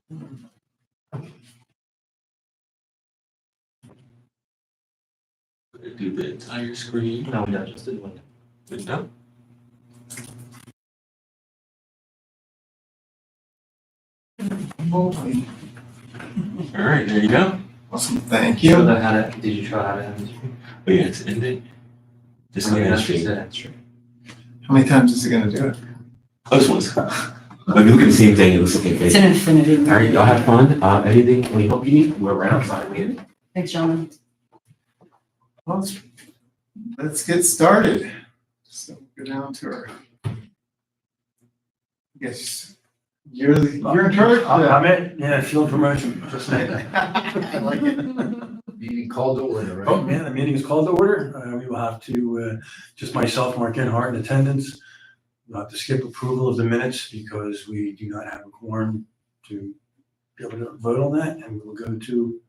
Do the entire screen. No, no, just did one. Good enough. All right, there you go. Awesome, thank Show you. them how to, did you show how to end the stream? Oh yeah, it's ended. Just Oh, like yeah, the that's just stream. it, that's true. How many times is it gonna do it? Oh, this one's. Like, look at the same thing. It looks like It's a an infinity. All right, y'all have fun. Anything we hope you need, we're right outside waiting. Thanks, gentlemen. Well, let's get started. So go down to our. Yes, you're in charge. I'm in, yeah, field promotion, just saying. I like it. Meeting called to order, right? Oh, yeah, the meeting is called to order. We will have to, just myself, Mark Enhart in attendance. We'll have to skip approval of the minutes because we do not have a quorum to be able to vote on that, and we will go to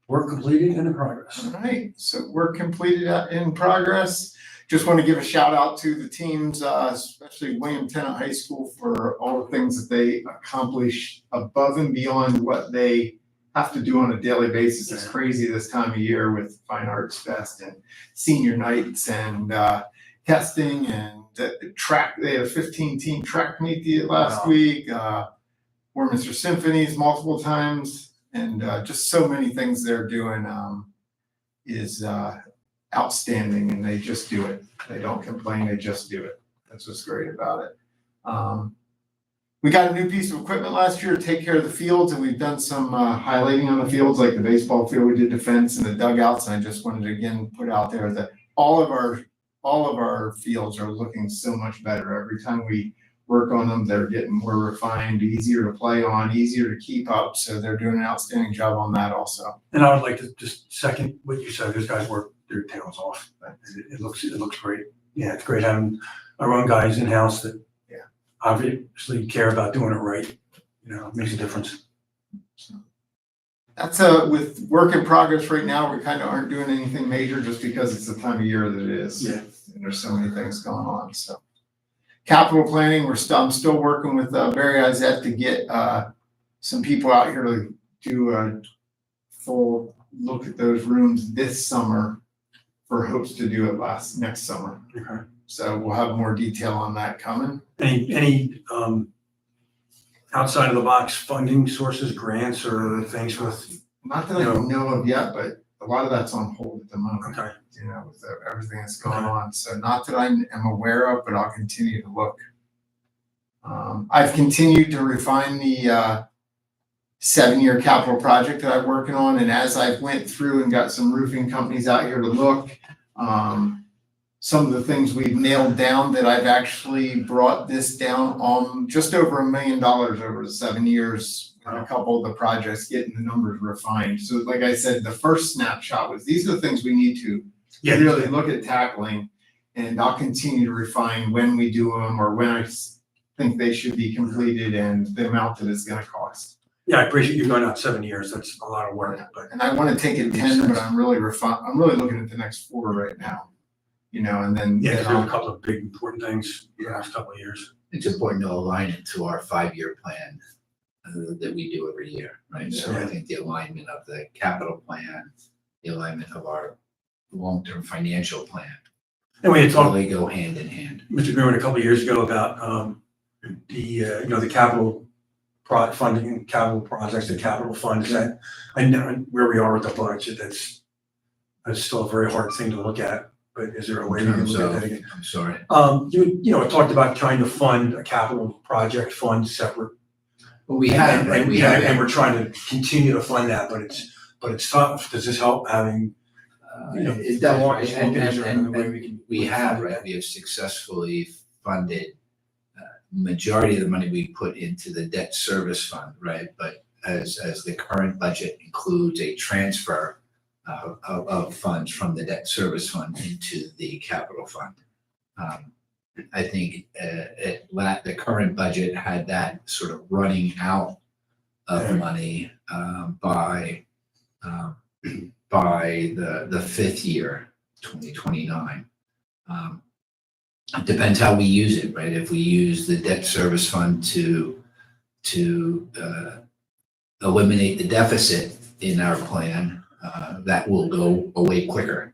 work completed and in progress. All right, so work completed in progress. Just want to give a shout out to the teams, especially William Tennant High School, for all the things that they accomplish above and beyond what they have to do on a daily basis. It's crazy this time of year with Fine Arts Fest and senior nights and testing and track. They had a 15-team track meet last week. Warminster Symphonies multiple times, and just so many things they're doing is outstanding, and they just do it. They don't complain, they just do it. That's what's great about it. We got a new piece of equipment last year to take care of the fields, and we've done some highlighting on the fields, like the baseball field. We did the fence and the dugouts, and I just wanted to again put out there that all of our fields are looking so much better. Every time we work on them, they're getting more refined, easier to play on, easier to keep up. So they're doing an outstanding job on that also. And I would like to just second what you said. Those guys work their tails off. It looks great. Yeah, it's great having our own guys in-house that obviously care about doing it right. You know, it makes a difference. That's with work in progress right now. We kind of aren't doing anything major just because it's the time of year that it is. Yeah. And there's so many things going on. So capital planning, I'm still working with Barry Izette to get some people out here to do a full look at those rooms this summer, for hopes to do it next summer. Okay. So we'll have more detail on that coming. Any outside of the box funding sources, grants or things with? Not that I know of yet, but a lot of that's on hold at the moment. Okay. You know, with everything that's going on. So not that I am aware of, but I'll continue to look. I've continued to refine the 7-year capital project that I'm working on. And as I went through and got some roofing companies out here to look, some of the things we've nailed down, that I've actually brought this down on just over $1 million over the 7 years. A couple of the projects getting the numbers refined. So like I said, the first snapshot was, these are the things we need to really look at tackling, and I'll continue to refine when we do them or when I think they should be completed and the amount that it's going to cost. Yeah, I appreciate you going out 7 years. That's a lot of work. But And I want to take it 10, but I'm really looking at the next 4 right now. You know, and then yeah, there's a couple of big important things in the last couple of years. It's important to align it to our 5-year plan that we do every year, right? So I think the alignment of the capital plan, the alignment of our long-term financial plan, And we had talked, they go hand in hand. Mr. Greenwood, a couple of years ago about the capital funding, capital projects, the capital fund. Is that, I know where we are with the budget, that's still a very hard thing to look at. But is there a way we can look at that again? I'm sorry. I talked about trying to fund a capital project fund separate. Well, we have, right? And we're trying to continue to fund that, but it's tough. Does this help having? It does, right? And we have, right? We have successfully funded majority of the money we put into the debt service fund, right? But as the current budget includes a transfer of funds from the debt service fund into the capital fund. I think the current budget had that sort of running out of money by the 5th year, 2029. It depends how we use it, right? If we use the debt service fund to eliminate the deficit in our plan, that will go away quicker.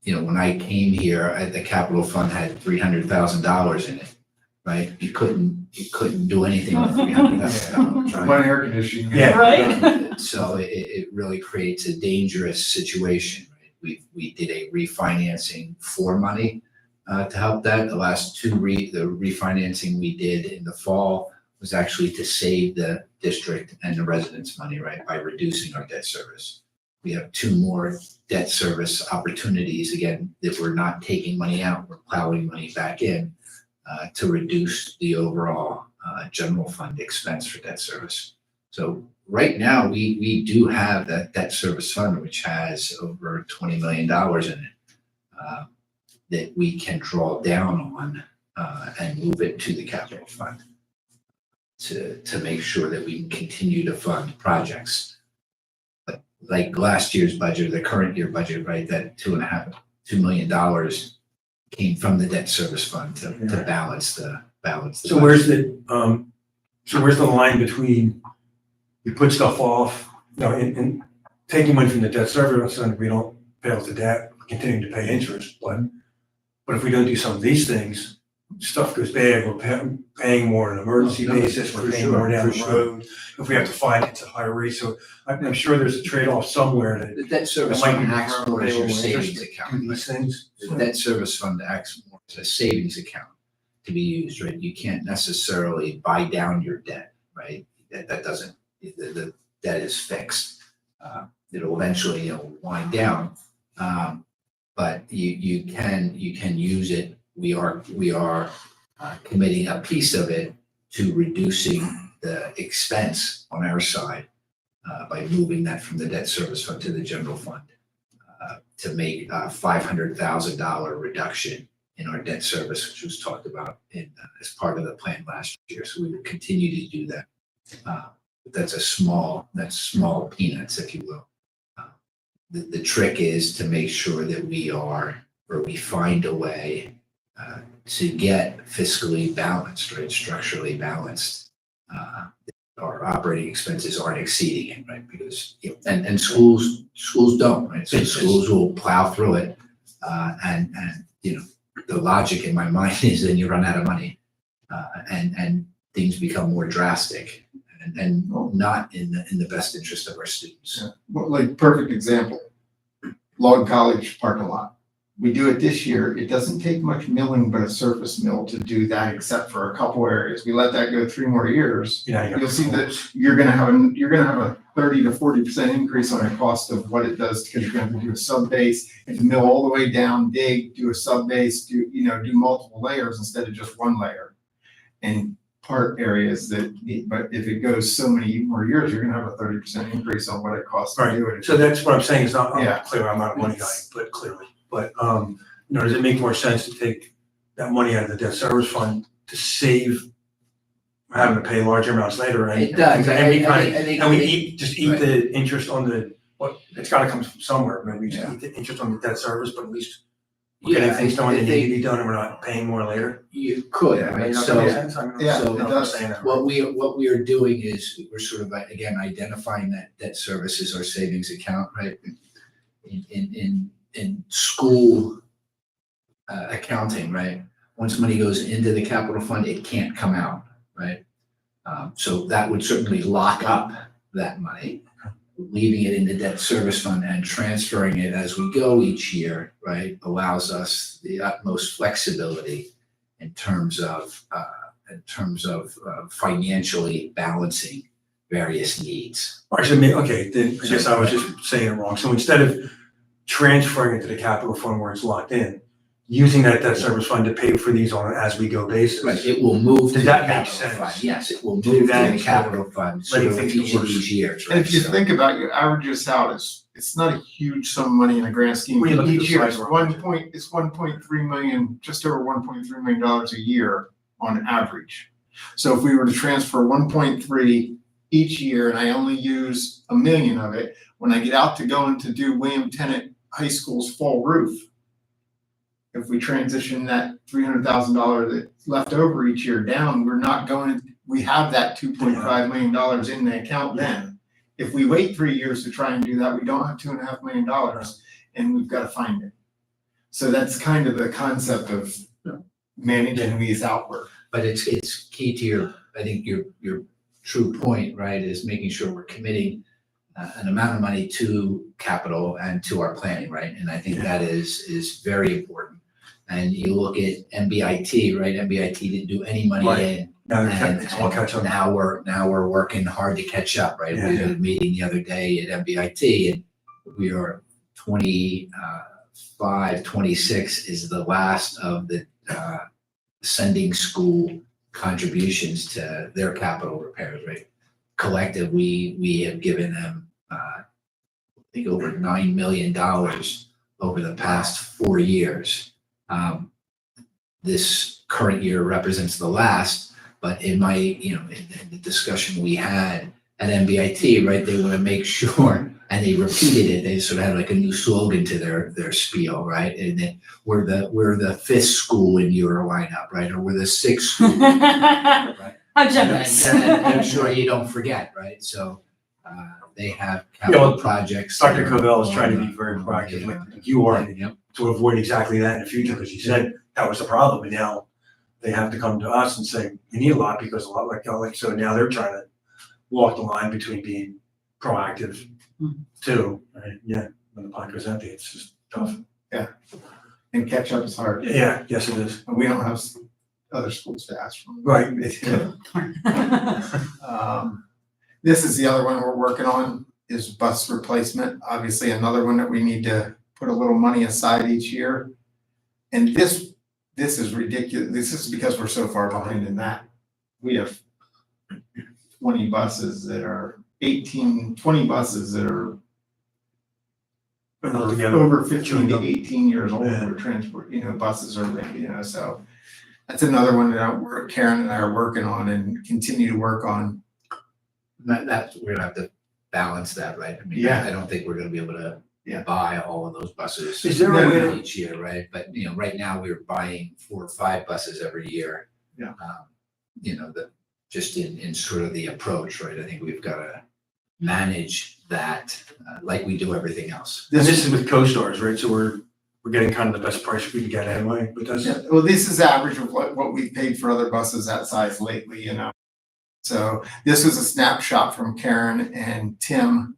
When I came here, the capital fund had $300,000 in it, right? You couldn't do anything with $300,000, right? One air conditioning. Yeah. Right? So it really creates a dangerous situation, right? We did a refinancing for money to help that. The last the refinancing we did in the fall was actually to save the district and the residents money, right, by reducing our debt service. We have 2 more debt service opportunities, again, that we're not taking money out, we're plowing money back in to reduce the overall general fund expense for debt service. So right now, we do have that debt service fund, which has over $20 million in it that we can draw down on and move it to the capital fund to make sure that we can continue to fund projects. But like last year's budget, the current year budget, right, that $2 million came from the debt service fund to balance the So where's the line between you put stuff off, in taking money from the debt service fund, we don't pay off the debt, we're continuing to pay interest, but if we don't do some of these things, stuff goes bad, we're paying more on an emergency basis, we're paying more down the road. If we have to finance at a higher rate, so I'm sure there's a trade-off somewhere that The debt service might fund be acts more as your payroll savings interest to account. do these things. The debt service fund acts more as a savings account to be used, right? You can't necessarily buy down your debt, right? That doesn't, the debt is fixed. It'll eventually, wind down. But you can use it. We are committing a piece of it to reducing the expense on our side by moving that from the debt service fund to the general fund to make a $500,000 reduction in our debt service, which was talked about as part of the plan last year. So we will continue to do that. But that's small peanuts, if you will. The trick is to make sure that we find a way to get fiscally balanced, right, structurally balanced. Our operating expenses aren't exceeding it, right? Because and schools don't, right? So schools will plow through it, and the logic in my mind is then you run out of money, and things become more drastic and not in the best interest of our students. Yeah. Well, like perfect example, Log College parking lot. We do it this year. It doesn't take much milling but a surface mill to do that, except for a couple areas. We let that go 3 more years. You'll see that you're gonna have a 30 to 40% increase on the cost of what it does, because you're gonna have to do a sub base and mill all the way down, dig, do a sub base, do multiple layers instead of just one layer. And part areas but if it goes so many more years, you're gonna have a 30% increase on what it costs to do it. So that's what I'm saying, it's not, Yeah. clear, I'm not a money guy, but clearly. But, does it make more sense to take that money out of the debt service fund to save having to pay large amounts later? It does. And we I think eat the interest on it's gotta come from somewhere, maybe we just eat the interest on the debt service, but at least we're getting things done that need to be done and we're not paying more later. You could, right? Does that So make sense? I mean, Yeah, so it I'm does. saying that. what we are doing is we're sort of, again, identifying that debt service as our savings account, right? In school accounting, right? Once money goes into the capital fund, it can't come out, right? So that would certainly lock up that money, leaving it in the debt service fund and transferring it as we go each year, right? Allows us the utmost flexibility in terms of financially balancing various needs. Actually, okay, then I guess I was just saying it wrong. So instead of transferring it to the capital fund where it's locked in, using that debt service fund to pay for these on an as-we-go basis. Right, it will move to Does the that make capital sense? fund. Yes, it will Do move to that the instead of capital fund sort letting of things each get of worse. these years, And right? if you So- think about your averages out, it's not a huge sum of money in the grand scheme. When you look at Each the year, size it's of our it's 1.3 million, just over $1.3 million a year on average. So if we were to transfer 1.3 each year, and I only use $1 million of it, when I get out to go to do William Tennant High School's full roof, if we transition that $300,000 that's left over each year down, we're we have that $2.5 million in the account then. If we wait 3 years to try and do that, we don't have $2.5 million and we've got to find it. So that's kind of the concept of managing these outward. But it's key to your, I think your true point, right, is making sure we're committing an amount of money to capital and to our planning, right? And I think that is very important. And you look at MBIT, right? MBIT didn't do any money Right. in. Now And it's all catch up. now we're working hard to catch up, right? Yeah, We had a meeting the other day at MBIT and we are 26 is the last of the sending school contributions to their capital repairs, right? Collective, we have given them, I think over $9 million over the past 4 years. This current year represents the last, but in my, in the discussion we had at MBIT, right, they want to make sure, and they repeated it, they sort of had like a new slogan to their spiel, right? And then we're the 5th school in your lineup, right? Or we're the 6th school, right? How generous. And I'm sure you don't forget, right? So they have capital projects. Dr. Covell is trying to be very proactive, like you are, Yep. to avoid exactly that in the future, because he said that was the problem, and now they have to come to us and say, you need a lot, because a lot like, so now they're trying to walk the line between being proactive too, right? Yeah, when the pot goes empty, it's just tough. And catch up is hard. Yeah, yes it is. And we don't have other schools to ask from. Right. This is the other one we're working on, is bus replacement. Obviously, another one that we need to put a little money aside each year. And this is ridiculous. This is because we're so far behind in that. We have 20 buses that are 20 buses that are Altogether, over 15 to chewing 18 years old Yeah. for transport, buses are, so that's another one that Karen and I are working on and continue to work on. That's, we're gonna have to balance that, right? I mean, Yeah. I don't think we're gonna be able to Yeah. buy all of those buses. Is there a way to- each year, right? But, right now we're buying 4 or 5 buses every year. Yeah. Just in sort of the approach, right? I think we've got to manage that like we do everything else. And this is with co-stars, right? So we're getting kind of the best price we can get anyway, but that's, Yeah, well, this is average of what we've paid for other buses that size lately, So this was a snapshot from Karen and Tim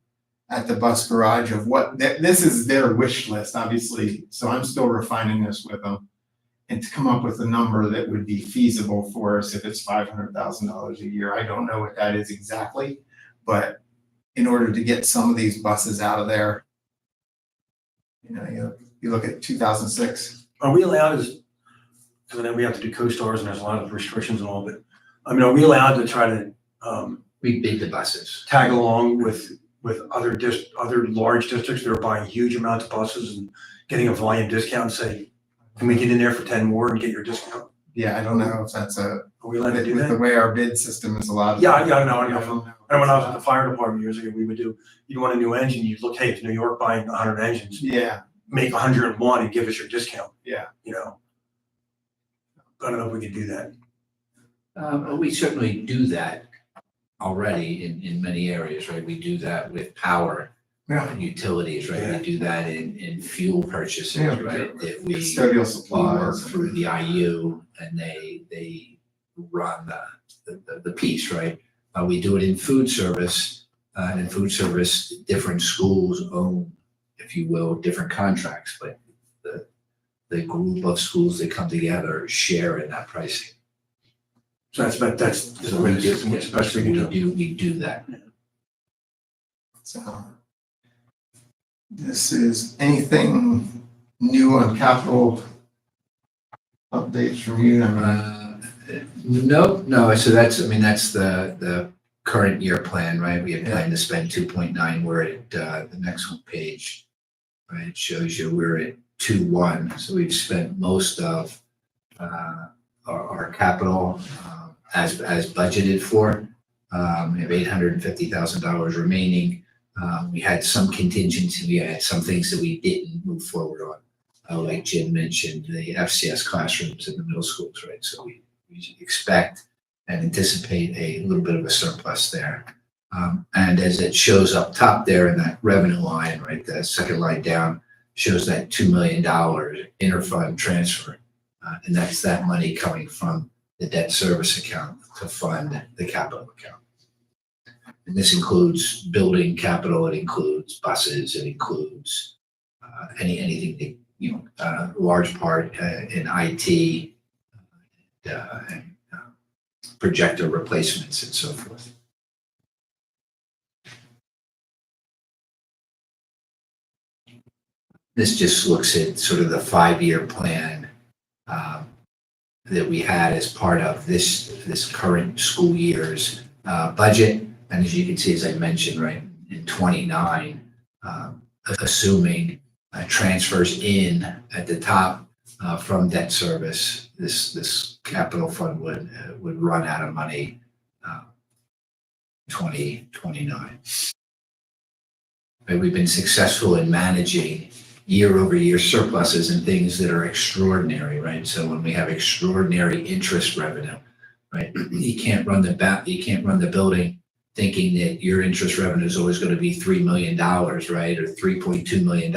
at the bus garage of this is their wish list, obviously. So I'm still refining this with them. And to come up with a number that would be feasible for us if it's $500,000 a year. I don't know what that is exactly, but in order to get some of these buses out of there, you look at 2006. are we allowed as, because then we have to do co-stars and there's a lot of restrictions and all, but I mean, are we allowed to try to We bid the buses. tag along with other large districts that are buying huge amounts of buses and getting a volume discount and say, can we get in there for 10 more and get your discount? Yeah, I don't know if that's Are we allowed to do with the that? way our bid system is allowed. Yeah, I know. I don't know. And when I was at the fire department years ago, we would do, you want a new engine, you'd look, hey, it's New York buying 100 engines, Yeah, make 101 and give us your discount. Yeah. I don't know if we can do that. We certainly do that already in many areas, right? We do that with power. Yeah. Utilities, right? Yeah. We do that in fuel purchases, Yeah. right? That we custodial are supplies. through the IU and they run the piece, right? We do it in food service, and in food service, different schools own, if you will, different contracts, but the group of schools that come together share in that pricing. So that's the way the system works, best we can do. We do that. So this is anything new on capital updates from you? No, so that's the current year plan, right? We had planned to spend 2.9, we're at, the next one page, right? It shows you we're at 2.1, so we've spent most of, our capital, as budgeted for. We have $850,000 remaining. We had some contingency, we had some things that we didn't move forward on. Like Jim mentioned, the FCS classrooms in the middle schools, right? So we expect and anticipate a little bit of a surplus there. And as it shows up top there in that revenue line, right, the second line down shows that $2 million interfund transfer. And that's that money coming from the debt service account to fund the capital account. And this includes building capital, it includes buses, it includes anything that, large part in IT and projector replacements and so forth. This just looks at sort of the 5-year plan that we had as part of this current school year's budget. And as you can see, as I mentioned, right, in 29, assuming transfers in at the top from debt service, this capital fund would run out of money 2029. Right, we've been successful in managing year-over-year surpluses and things that are extraordinary, right? So when we have extraordinary interest revenue, right, you can't run the building thinking that your interest revenue is always going to be $3 million, right, or $3.2 million,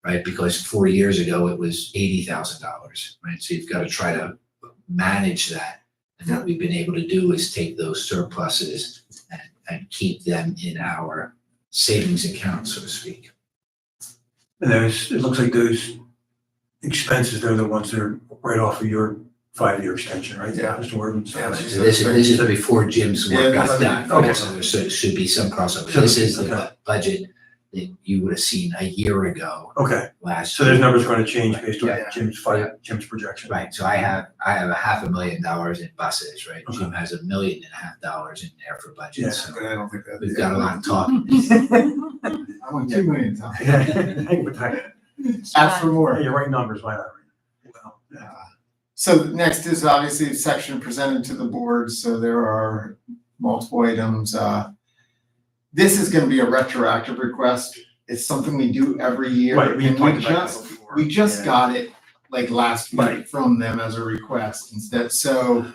right? Because 4 years ago it was $80,000, right? So you've got to try to manage that. And what we've been able to do is take those surpluses and keep them in our savings account, so to speak. And it looks like those expenses, they're the ones that are right off of your 5-year extension, right? Yeah. Mr. Worthing. So Yeah, that's- So this is before Jim's work Yeah, got done. okay. So there should be some crossover. So- This is the okay. budget that you would have seen a year ago Okay, last so year. those numbers are going to change based on Yeah. Jim's projection. Right, so I have $500,000 in buses, right? Okay. Jim has $1.5 million in there for Yeah. budget, so But I don't think that. we've got a lot to talk. I want 2 million times. Hang with that. Ask for more. Hey, you're right numbers, why not? Well, yeah. So next is obviously a section presented to the board, so there are multiple items. This is gonna be a retroactive request. It's something we do every year. Right, we and talked about that before. We just Yeah. got it like last week Right. from them as a request instead, so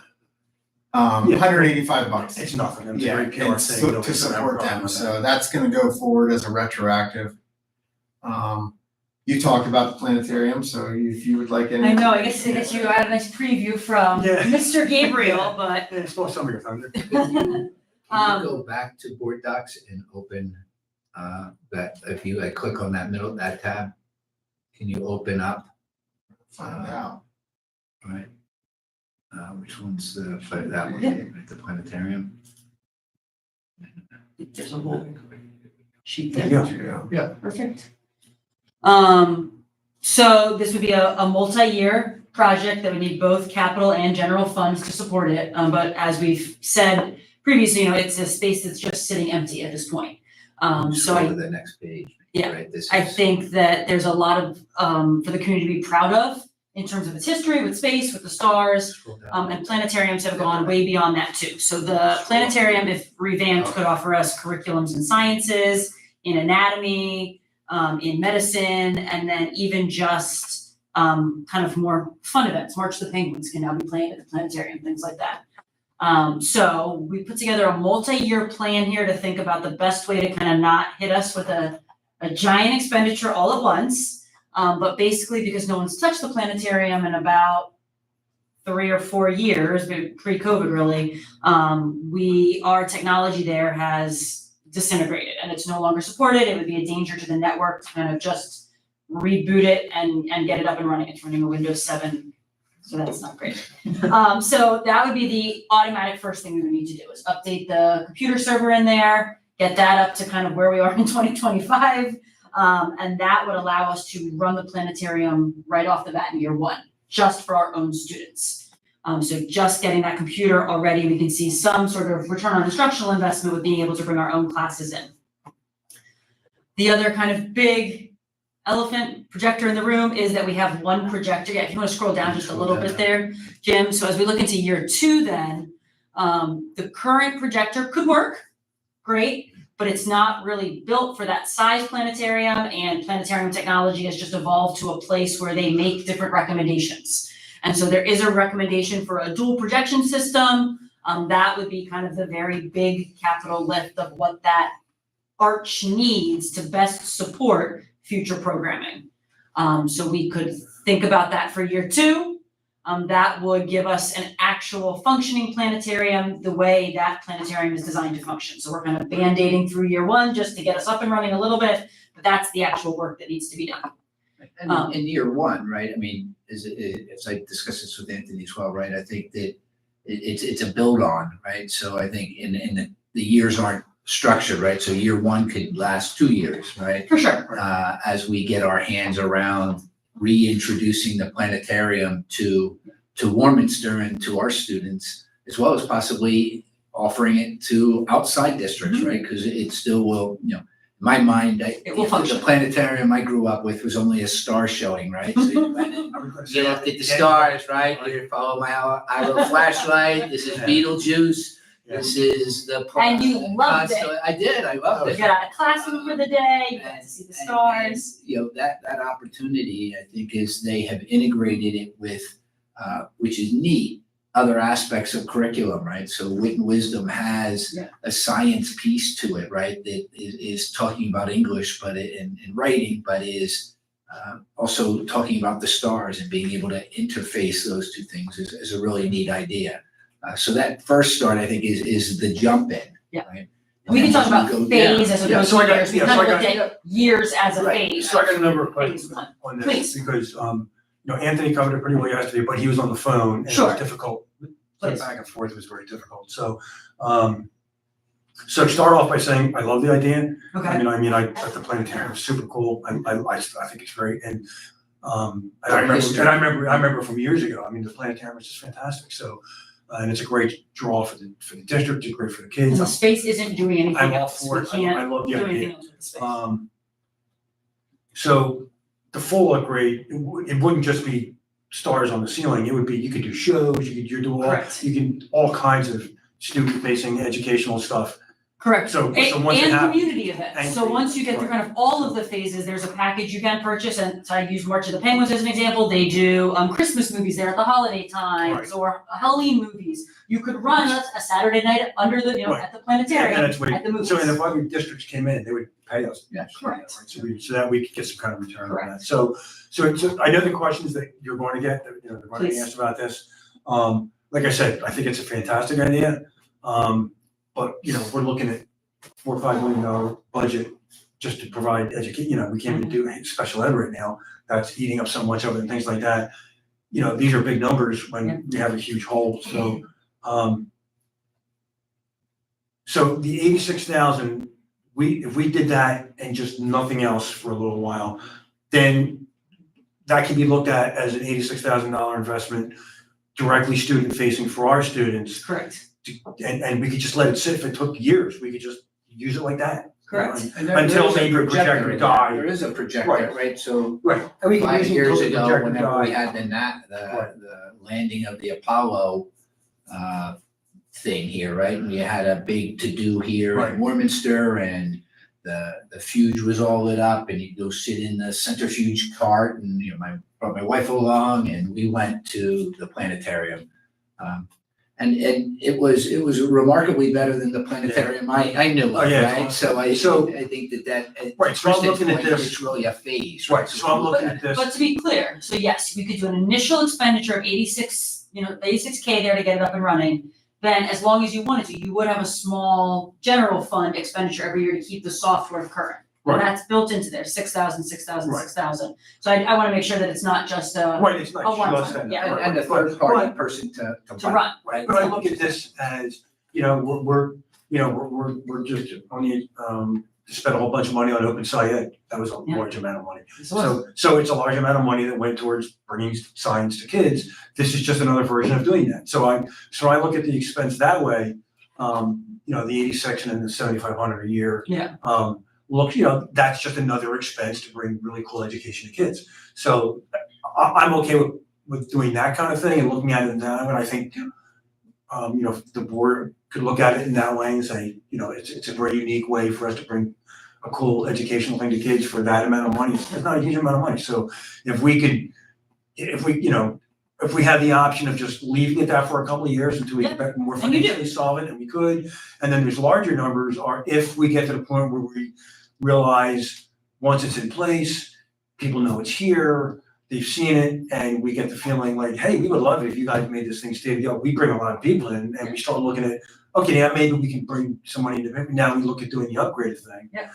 Yeah. $185. It's nothing. It's a Yeah, very pure and thing. so Nobody's to gonna have a support problem them, with so that. that's gonna go forward as a retroactive. You talked about the planetarium, so if you would like any. I know, I guess you had a nice preview from Yeah. Mr. Gabriel, but Yeah, stole some of your thunder. Can you go back to board docs and open that, if you click on that tab, can you open up, Find out. right? Which one's that one, right, the planetarium? there's a whole sheet There there. you go. Yeah. Perfect. So this would be a multi-year project that would need both capital and general funds to support it. But as we've said previously, it's a space that's just sitting empty at this point. So Scroll to the next page. Yeah, Right, this I is- think that there's a lot of, for the community to be proud of in terms of its history with space, with the stars. Scroll down. And planetariums have gone way beyond that too. So the planetarium, if revamped, could offer us curriculums in sciences, in anatomy, in medicine, and then even just kind of more fun events. March the Penguins can now be playing at the planetarium, things like that. So we put together a multi-year plan here to think about the best way to kind of not hit us with a giant expenditure all at once. But basically, because no one's touched the planetarium in about 3 or 4 years, pre-COVID really, our technology there has disintegrated and it's no longer supported. It would be a danger to the network to kind of just reboot it and get it up and running. It's running a Windows 7, so that's not great. So that would be the automatic first thing we would need to do is update the computer server in there, get that up to kind of where we are in 2025. And that would allow us to run the planetarium right off the bat in year 1, just for our own students. So just getting that computer already, we can see some sort of return on instructional investment with being able to bring our own classes in. The other kind of big elephant projector in the room is that we have one projector. Yeah, if you want to scroll down just a little bit there, Jim. So as we look into year 2 then, the current projector could work, great, but it's not really built for that size planetarium, and planetarium technology has just evolved to a place where they make different recommendations. And so there is a recommendation for a dual projection system, That would be kind of the very big capital lift of what that arch needs to best support future programming. So we could think about that for year 2. That would give us an actual functioning planetarium the way that planetarium is designed to function. So we're kind of band-aiding through year 1 just to get us up and running a little bit, but that's the actual work that needs to be done. And in year 1, right, I mean, as I discussed this with Anthony as well, right, I think that it's a build on, right? So I think in the years aren't structured, right? So year 1 could last 2 years, right? For sure. As we get our hands around reintroducing the planetarium to Warminster and to our students, as well as possibly offering it to outside districts, right? Because it still will, in my mind, It will function. the planetarium I grew up with was only a star showing, right? So you went in, you looked at the stars, right? You follow my Iro flashlight. This is Beetlejuice. This is the. And you loved it. I did. I loved You it. got out of classroom for the day, you got to see the stars. And, that opportunity, I think, is they have integrated it with, which is neat, other aspects of curriculum, right? So Wit and Wisdom has a science piece to it, right? That is talking about English, but in writing, but is also talking about the stars and being able to interface those two things is a really neat idea. So that first start, I think, is the jump in. Yeah. Right? We can talk about phase as Yeah, opposed so to I got- years, we yeah, kind so of I looked got- at years as a Right. phase. So I got a number of questions Phase one. on Please. this, because, Anthony covered it pretty well yesterday, but he was on the phone, and it Sure. was difficult. Please. Back and forth was very difficult, so, so start off by saying, I love the idea. Okay. I thought the planetarium was super cool, I think it's great, and, I remember from years ago, the planetarium was just fantastic, so, and it's a great draw for the district, it's great for the And kids. the space isn't doing anything I'm all else, for we it, can't I love the do idea. anything else with the space. So the full upgrade, it wouldn't just be stars on the ceiling, it would be, you could do shows, you do Correct. all kinds of student-facing educational stuff. Correct. So And once it happens. community events. So once you get through kind of all of the phases, there's a package you can purchase. And so I use March of the Penguins as an example. They do Christmas movies there at the holiday times or Halloween movies. You could run a Saturday night under the, Right. at the planetarium, And that's what at the movies. so and if other districts came in, they would pay us. Yeah. Correct. Right, so that we could get some kind of return on that. Correct. So I know the questions that you're going to get, that, they're going to be Please. asked about this. Like I said, I think it's a fantastic idea. But, we're looking at $4 or $5 million budget just to provide education, we can't even do special ed right now. That's eating up so much of it and things like that. These are big numbers when we have a huge hole, so. So the 86,000, if we did that and just nothing else for a little while, then that can be looked at as an $86,000 investment directly student facing for our students. Correct. And we could just let it sit. If it took years, we could just use it like that. Correct. And Until is a maybe a projector in died. there. There is a projector, Right. right? So Right. And we can 5 use it years until the ago, projector whenever we died. had Right. the landing of the Apollo thing here, right? We had a big to-do here Right. in Warminster, and the fuge was all lit up, and you go sit in the centrifuge cart, and brought my wife along, and we went to the planetarium. And it was remarkably better than the planetarium I knew Oh, of, yeah. right? So I think that Right, so I'm Kristen's looking at point, this- it's really a phase, Right, so I'm we looking look at this. But to be clear, so yes, we could do an initial expenditure of 86K there to get it up and running. Then as long as you wanted to, you would have a small general fund expenditure every year to keep the software current. And Right. that's built into there, 6,000, 6,000, Right. 6,000. So I wanna make sure that it's not just Right, it's a not one just time, that. yeah. And the third party person to to run. right? But I look at this as, we're just only, to spend a whole bunch of money on Open Sci-Ed. That was a Yeah. large amount of money. So So it's a large amount of money that went towards bringing science to kids. This is just another version of doing that. So I look at the expense that way, the 86 and then the 7,500 a year. Yeah. Look, that's just another expense to bring really cool education to kids. So I'm okay with doing that kind of thing and looking at it now, and I think, the board could look at it in that way and say, it's a very unique way for us to bring a cool educational thing to kids for that amount of money. It's not a huge amount of money. So if we, if we had the option of just leaving it that for a couple of years until we Yeah, get more and you do. financially solvent, and we could, and then there's larger numbers are if we get to the point where we realize once it's in place, people know it's here, they've seen it, and we get the feeling like, hey, we would love it if you guys made this thing state of the art. We bring a lot of people in and we start looking at, okay, yeah, maybe we can bring some money into it. Now we look at doing the upgraded thing. Yeah.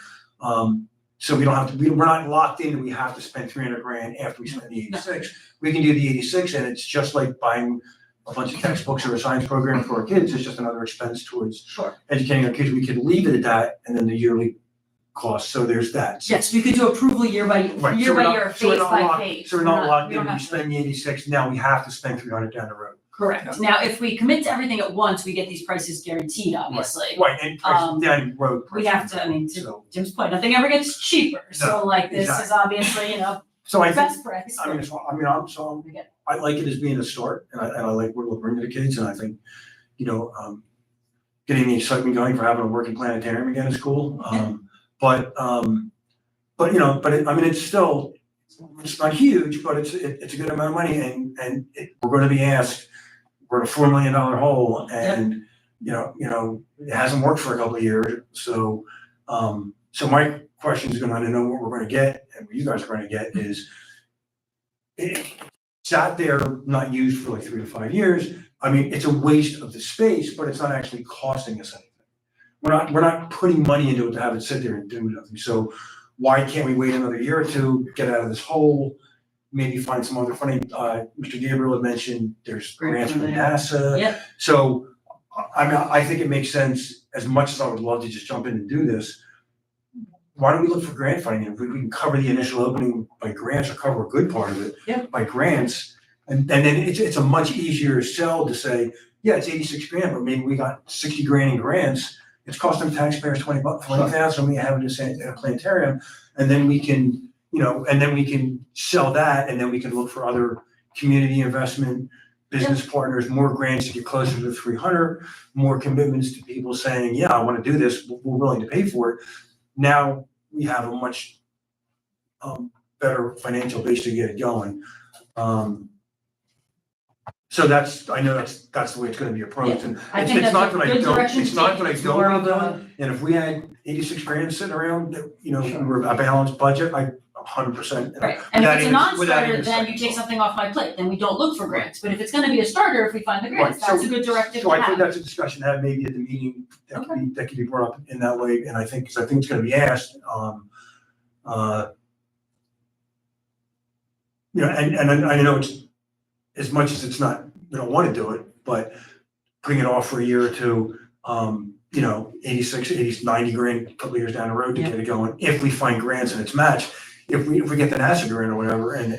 So we don't have to, we're not locked in and we have to spend 300 grand after we spend the 86. We can do the 86 and it's just like buying a bunch of textbooks or a science program for our kids. It's just another expense towards Sure. educating our kids. We could leave it at that and then the yearly cost. So there's that. So- Yes, we could do approval year by Right, year, so we're by not- year, so we're phase not by locked- phase. So we're not locked we in, don't we have to. spend the 86, now we have to spend 300 down the road. Correct. Now, if we commit to everything at once, we get these prices guaranteed, obviously. Right, and price Um, down road. We have to, I mean, to So, Jim's point, nothing ever gets cheaper. So like this is exactly. obviously, so I think, best price. I mean, Okay. I like it as being a start and I like what it'll bring to the kids and I think, getting the excitement going for having a working planetarium again is cool. But it's still, it's not huge, but it's a good amount of money and we're gonna be asked, we're at a $4 million hole and, it hasn't worked for a couple of years. So my question is gonna know what we're gonna get and what you guys are gonna get is it sat there, not used for like 3 to 5 years. I mean, it's a waste of the space, but it's not actually costing us anything. We're not putting money into it to have it sit there and do nothing. So why can't we wait another year or two, get out of this hole, maybe find some other funding? Mr. Gabriel had mentioned there's grants from NASA. Yep. So, I think it makes sense, as much as I would love to just jump in and do this, why don't we look for grant funding? If we can cover the initial opening by grants or cover a good part of it Yep. by grants, and then it's a much easier sell to say, yeah, it's 86 grand, but maybe we got 60 grand in grants. It's costing taxpayers $20,000, we have it in a planetarium, and then we can, sell that, and then we can look for other community investment, business partners, more grants to get closer to the 300, more commitments to people saying, yeah, I want to do this, we're willing to pay for it. Now we have a much better financial base to get it going. So I know that's the way it's gonna be approached, and I it's think that's not a that I good don't, direction it's to not take. that I It's don't more want of to do a- it, and if we had 86 grand sitting around, we're a balanced budget, 100%. Right, and if without it's a even- without non-starter, even then you second take thought. something off my plate, then we don't look for grants. But if it's gonna be a starter, if we find the grants, Right, that's a good directive So to I think have. that's a discussion to have maybe at the meeting, that could be brought up in that way, and I think it's gonna be asked, and I know it's, as much as it's not, we don't wanna do it, but putting it off for a year or two, 86, 80, 90 grand, a couple of years down the road to get it going, if we find grants and it's matched, if we get the NASA grant or whatever, and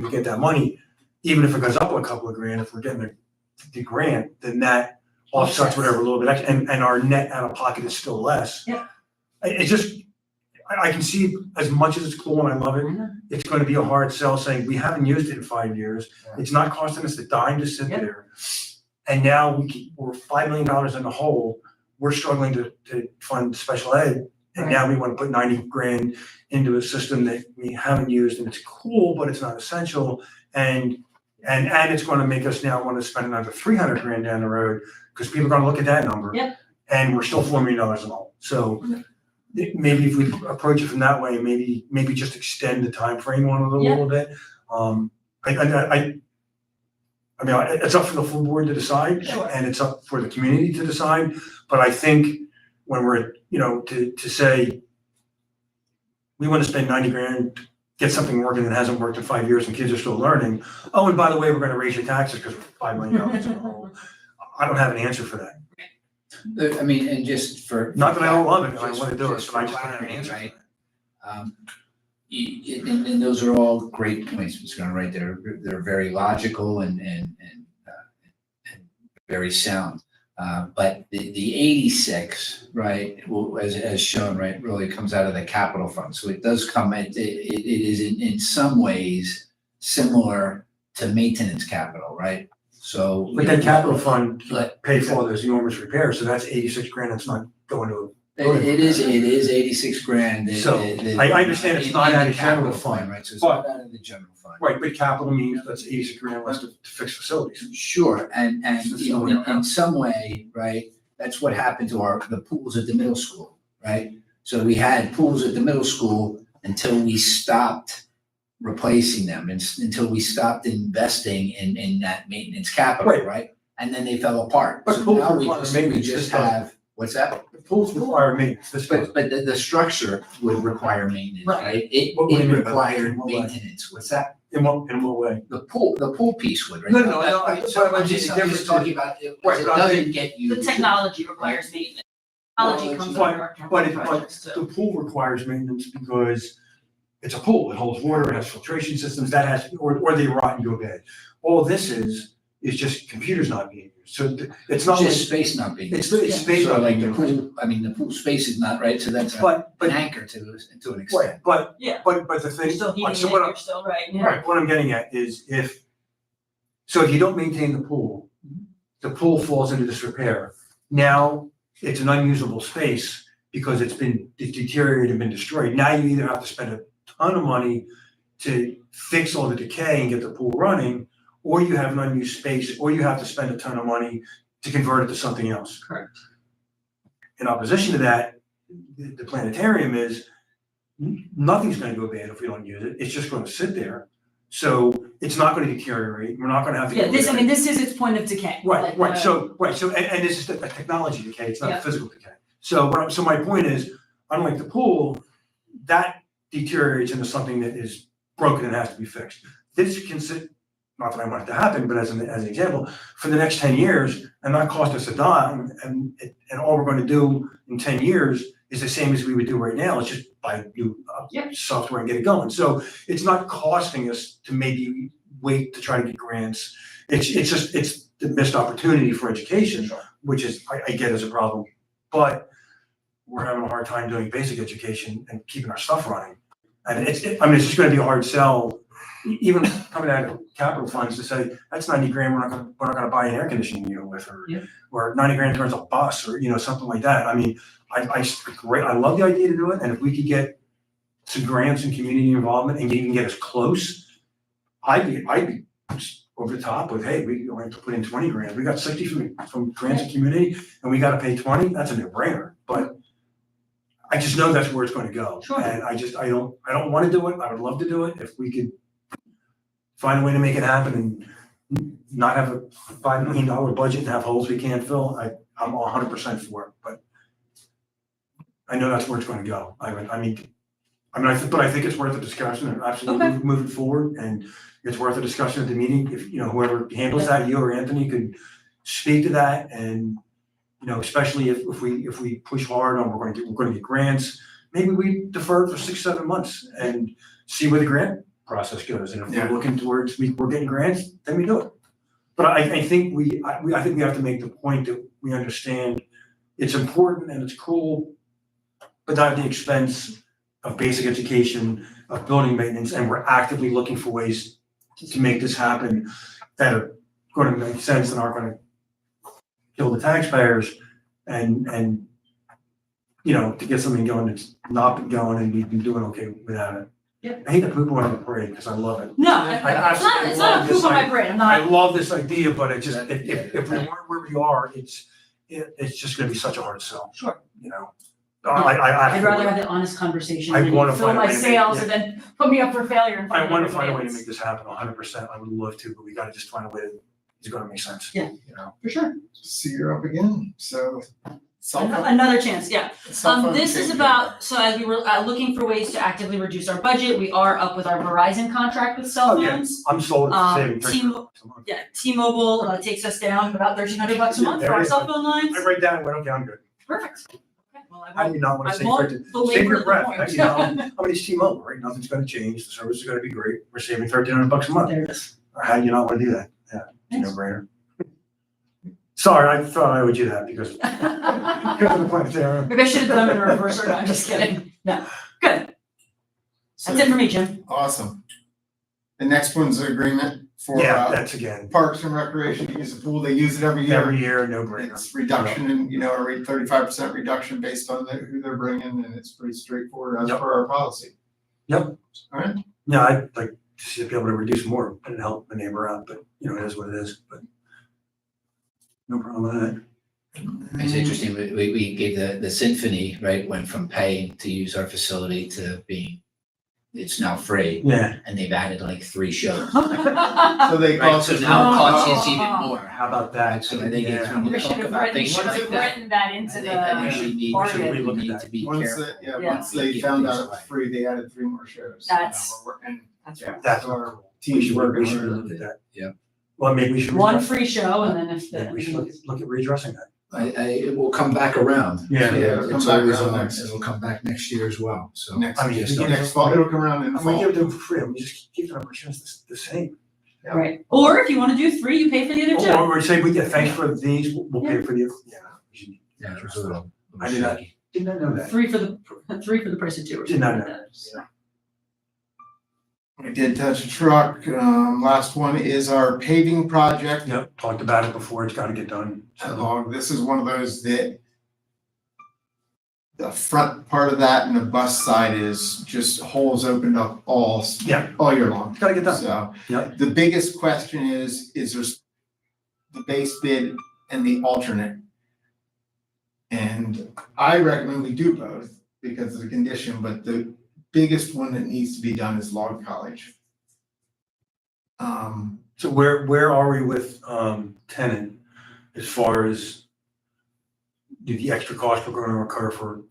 we get that money, even if it goes up a couple of grand, if we're getting the grant, then that offsets whatever a little bit extra, and our net out of pocket is still less. Yeah. It's just, I can see, as much as it's cool and I love it, it's gonna be a hard sell saying, we haven't used it in 5 years, it's not costing us a dime to sit there. And now we're $5 million in the hole, we're struggling to fund special ed, and now we wanna put 90 grand into a system that we haven't used, and it's cool, but it's not essential, and it's gonna make us now wanna spend another 300 grand down the road, because people are gonna look at that number. Yep. And we're still $4 million in the hole, so maybe if we approach it from that way, maybe just extend the time frame on it a little bit. I mean, it's up for the full board to decide, Sure. and it's up for the community to decide, but I think when we're, to say, we want to spend 90 grand, get something working that hasn't worked in 5 years and kids are still learning. Oh, and by the way, we're gonna raise your taxes because we're $5 million in the hole. I don't have an answer for that. I mean, and just for. Not that I don't love it, I just- want to do it, just but I for just don't have an clarity, answer. right? And those are all great points, Mr. Gunn, right? They're very logical and very sound. But the 86, right, as shown, right, really comes out of the capital fund. So it does come, it is in some ways similar to maintenance capital, right? So. But that capital fund But- paid for all those enormous repairs, so that's 86 grand, that's not going to It is 86 grand. So, I understand it's not in the out of general capital fund, Right, so it's but- not out of the general fund. Right, but capital means that's 86 grand less to fix facilities. Sure, and So you know, in some way, right, that's what happened to the pools at the middle school, right? So we had pools at the middle school until we stopped replacing them, and until we stopped investing in that maintenance capital, Right. right? And then they fell apart. But So pools now require we maintenance, just this doesn't. have, what's that? The pools require maintenance, this doesn't. But the structure would require maintenance, Right. right? What do you It mean by that? required In what way? maintenance, what's that? In what way? The pool piece would, right? No, no, I- So but I'm just talking about, it Right, but I doesn't think- get you. The technology requires maintenance. Technology comes But- with our capital But projects the too. pool requires maintenance because it's a pool, it holds water, it has filtration systems, that has, or they rot and go bad. All this is just computers not being used, so it's not like, Just space not being. it's used. space So not like being the used. pool, I mean, the pool space is not, right, so that's But, an anchor to an right, extent. but Yeah. the You're thing, still heating it, so what I'm, you're still, right, yeah. right, what I'm getting at is if you don't maintain the pool falls into disrepair. Now, it's an unusable space because it's deteriorated and been destroyed. Now you either have to spend a ton of money to fix all the decay and get the pool running, or you have an unused space, or you have to spend a ton of money to convert it to something else. Correct. In opposition to that, the planetarium is, nothing's gonna go bad if we don't use it, it's just gonna sit there. So it's not gonna deteriorate, we're not gonna have to. Yeah, this is its point of decay. Right, Like, right, so, and this is a technology decay, it's not Yeah. a physical decay. So my point is, unlike the pool, that deteriorates into something that is broken and has to be fixed. This can sit, not that I want it to happen, but as an example, for the next 10 years, and not cost us a dime, and all we're gonna do in 10 years is the same as we would do right now, it's just buy new Yep. software and get it going. So it's not costing us to maybe wait to try to get grants. It's the missed opportunity for education, which is, I get as a problem. But we're having a hard time doing basic education and keeping our stuff running. And it's just gonna be a hard sell, even coming out of capital funds to say, that's 90 grand, we're not gonna buy an air conditioning unit with, or 90 grand towards a bus, or, something like that. I mean, I love the idea to do it, and if we could get some grants and community involvement and even get us close, I'd be over the top with, hey, we only have to put in 20 grand. We got 60 from grants and community, and we gotta pay 20, that's a no-brainer. But I just know that's where it's gonna go. Sure. And I don't wanna do it, I would love to do it, if we could find a way to make it happen and not have a $5 million budget and have holes we can't fill, I'm 100% for it, but I know that's where it's gonna go. I think it's worth a discussion, and absolutely Okay. moving forward, and it's worth a discussion at the meeting, if, whoever handles that, you or Anthony could speak to that, and, especially if we push hard on, we're gonna get grants, maybe we defer it for 6-7 months and see where the grant process goes, and if we're looking towards, we're getting grants, then we do it. But I think we have to make the point that we understand it's important and it's cool, but not at the expense of basic education, of building maintenance, and we're actively looking for ways to make this happen that are going to make sense and aren't going to kill the taxpayers, and to get something going that's not been going and we've been doing okay without it. Yeah. I hate to poop on the parade because I love it. No, I absolutely it's love not a this poop on my idea. brain, I'm I not, love this idea, but it just, if we weren't where we are, it's just gonna be such a hard sell. Sure. I'd I'd rather have the honest conversation I than wanna fill find a my way to make- sails yeah. and then put me up for failure in front I of wanna find a way everybody to make else. this happen 100%. I would love to, but we gotta just find a way that it's gonna make sense. Yeah. For sure. See, you're up again, so. Another chance, yeah. This is self-funding. about, so as we were looking for ways to actively reduce our budget, we are up with our Verizon contract with cell Oh, yeah. phones. I'm sold at saving Yeah, T-Mobile takes us down about $1,300 a month for our cell phone lines. I write down, why don't get, I'm good. Perfect. Okay, well, I do not wanna I say won't Save belabor your the breath. point. I mean, it's T-Mobile, right? Nothing's gonna change. The service is gonna be great. We're saving $1,300 a month. There it is. How do you not wanna do that? Yeah, it's a Thanks. no-brainer. Sorry, I thought I would do that because of the planetarium. Maybe I should have done them in reverse order, I'm just kidding. No, good. That's it for me, Jim. Awesome. The next one's an agreement for, Yeah, that's again, Parks and Recreation, to use the pool, they use it every year. every year, no brainer. It's reduction in, you know, a 35% reduction based on who they're bringing, and it's pretty straightforward as Yep. per our policy. Yep. All right. Yeah, I'd like to see it be able to reduce more and help the neighbor out, but you know, it is what it is, but no problem with that. It's interesting, we gave the symphony, right, went from paying to use our facility to being, it's now free, Yeah, and they've added like 3 shows. So they Right, cost so us now it more. costs us even more. how about that? So I think it's, Yeah. when We you should talk have about written, things should like have that, written that I into think that we need, part of we it. look at need that. to be Once careful. they, Yeah. once they Give found things out it was away. free, they added 3 more shows. That's- And That's yeah, right. That's so our We team's should, working we should on look at that. Yeah. Well, maybe we should. One redress- free show and then if maybe we should the. look at redressing that. It will come back around. Yeah. Yeah, it'll come It's back always around on, next- it'll come back next year as well, so. next, I mean, just next fall, it'll come around in the And we fall. give them for free, we just keep the number of shows the same. Right, or if you wanna do 3, you pay for the other 2. Or say, we get thanks for these, we'll pay for the, yeah. we should Yeah, it was address a that. little I did not, shaky. did not know that. 3 for the price of 2 or Did something not like know. that. We did touch a truck. Last one is our paving project. Yep, talked about it before, it's gotta get done. This is one of those that the front part of that and the bus side is just holes opened up all year long. It's gotta get done. So Yep. the biggest question is there's the base bid and the alternate. And I recommend we do both because of the condition, but the biggest one that needs to be done is Log College. So where are we with, tenant as far as the extra cost we're gonna incur for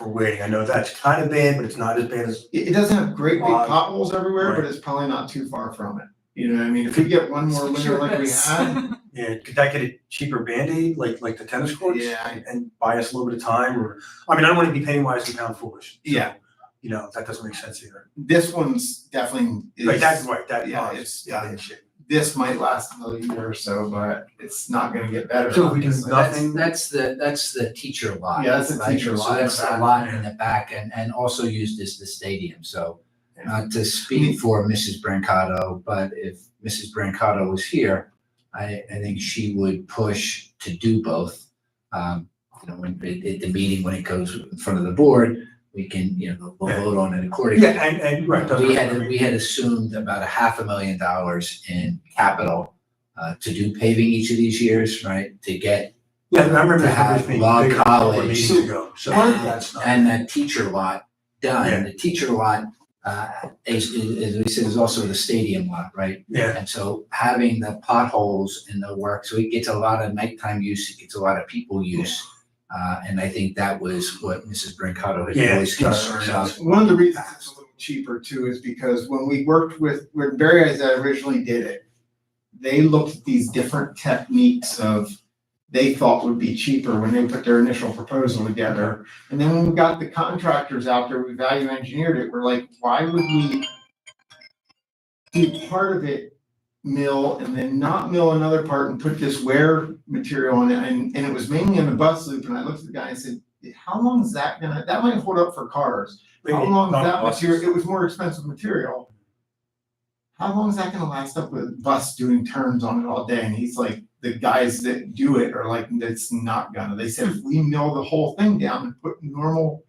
waiting? I know that's kind of bad, but it's not as bad as, It doesn't have great big Log. potholes everywhere, but Right. it's probably not too far from it. You know what I mean? If we get one more winter like we had, yeah, could that get a cheaper Band-Aid, like the tennis courts? Yeah. And buy us a little bit of time, or, I mean, I don't wanna be penny wise and pound foolish. So, Yeah. You know, that doesn't make sense either. this one's definitely Like, that's right, yeah, it's, yeah. shit. this might last another year or so, but it's not gonna get better. So if we do obviously. nothing- That's the teacher lot. Yeah, that's the right? teacher lot So in that's the the back. lot in the back and also used as the stadium, so not to speak for Mrs. Brancato, but if Mrs. Brancato was here, I think she would push to do both. You know, when, at the meeting, when it goes in front of the board, we can, you know, we'll Yeah. vote on it accordingly. Yeah, and, right. doesn't- We had assumed about $500,000 in capital to do paving each of these years, right? To get, Yeah, I remember to the have numbers being Log bigger a couple of College. meetings ago, so that's not. and that teacher lot Yeah. done. The teacher lot, as we said, is also the stadium lot, right? Yeah, And so having the potholes in the work, so it gets a lot of nighttime use, it gets a lot of people use. And I think that was what Mrs. Brancato had Yeah, always yeah, concerned yeah. about. One of the reasons it's a little cheaper too is because when we worked with, when Barry Eyes originally did it, they looked at these different techniques of they thought would be cheaper when they put their initial proposal together. And then when we got the contractors out there, we value engineered it, we're like, why would we do part of it mill and then not mill another part and put this wear material on it? And it was mainly in the bus loop, and I looked at the guy and said, how long is that gonna, that might hold up for cars. How long is that material? It was more expensive material. How long is that gonna last up with a bus doing turns on it all day? And he's like, the guys that do it are like, that's not gonna. They said, if we mill the whole thing down and put normal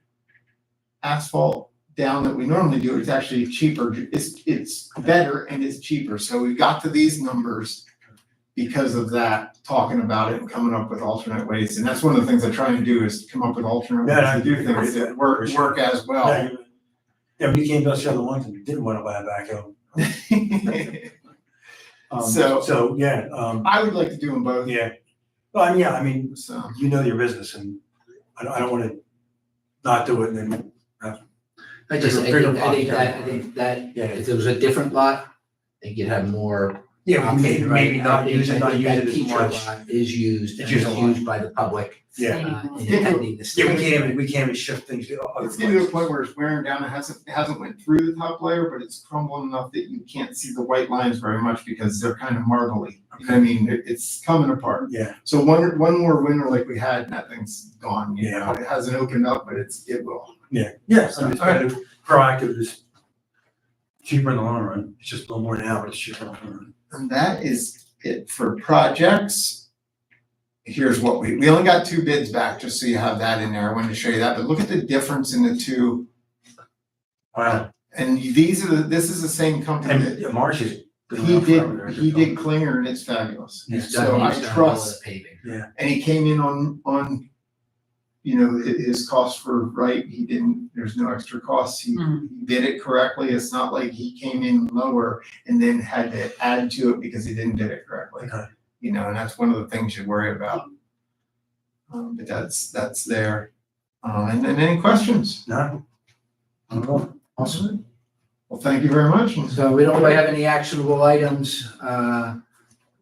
asphalt down that we normally do, it's actually cheaper. It's better and it's cheaper. So we got to these numbers because of that, talking about it and coming up with alternate ways. And that's one of the things I try and do is come up with alternate Yeah, I ways to do do things agree. that work as well. Yeah, when you came to us the other ones and you didn't want to buy a backhoe. So, yeah, I would like to do them both. yeah. Well, I mean, So, you know your business and I don't want to not do it and then. I think that Yeah. if there was a different lot, I think you'd have more. Yeah, option, right? maybe not I think- use it, I not think use that it as teacher much. lot is used, and It's used it's a lot. used by the public. Yeah, In Yeah. attending the yeah, state. we can't even shift things to other it's getting to places. a point where it's wearing down. It hasn't went through the top layer, but it's crumbling enough that you can't see the white lines very much because they're kind of marbly. You know what I mean? It's coming apart. Yeah, So one more winter like we had, and that thing's gone, you know, Yeah. it hasn't opened up, but it will. yeah, I mean, it's better, proactive is cheaper in the long run. It's just a little more now, but it's cheaper in the long run. And that is it for projects. Here's what we only got 2 bids back, just so you have that in there. I wanted to show you that, but look at the difference in the two. Wow. And this is the same company that And Marsh is. he did Klinger, and it's fabulous. He's So done, I he's done all trust, the paving. and he came in on, his costs were right. There's no extra costs. He did it correctly. It's not like he came in lower and then had to add to it because he didn't do it correctly. Okay. And that's one of the things you worry about. But that's there. And then any questions? No. Awesome. Well, thank you very much. So we don't really have any actionable items,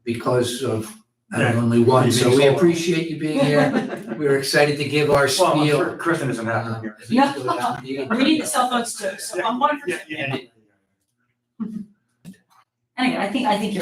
because of only one, so we appreciate you being here. We're excited to give our Well, I'm spiel. sure Kristen isn't happy here. As we go down the meeting. We need the cell phones too, so I'm one for. Yeah. Anyway, I think you're